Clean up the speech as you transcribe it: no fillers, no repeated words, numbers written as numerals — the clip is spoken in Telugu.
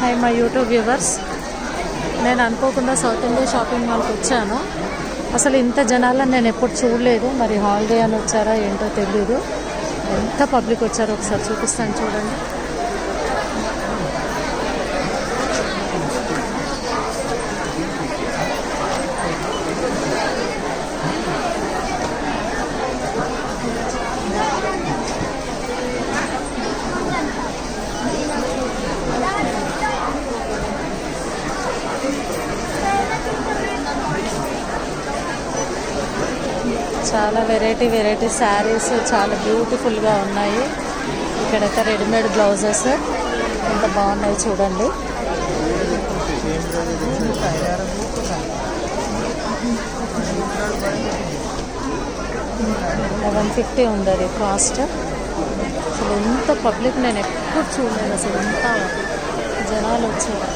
Hi my YouTube viewers. నేను అనుకోకుండా సౌత్ ఇండియా షాపింగ్ మాల్కి వచ్చాను. అసలు ఇంత జనాలను నేను ఎప్పుడు చూడలేదు. మరి హాలిడే అని వచ్చారా ఏంటో తెలీదు. ఎంత పబ్లిక్ వచ్చారో ఒకసారి చూపిస్తాను చూడండి. చాలా వెరైటీ శారీస్ చాలా బ్యూటిఫుల్గా ఉన్నాయి. ఇక్కడైతే రెడీమేడ్ బ్లౌజెస్ ఎంత బాగున్నాయి చూడండి. $1150 ఉంది అది కాస్ట్. అసలు ఎంత పబ్లిక్ నేను ఎప్పుడు చూడలేదు. అసలు ఎంత జనాలు వచ్చారు.